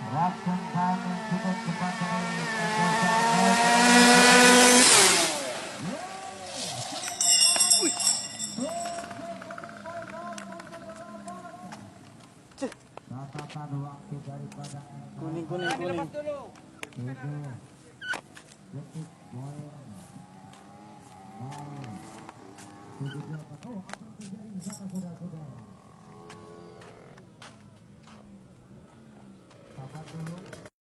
Racun kami cukup cepat dari catatan waktu daripada Kuning. detik poin. Oh, apa yang terjadi di sana saudara-saudara? Sahabat dulu.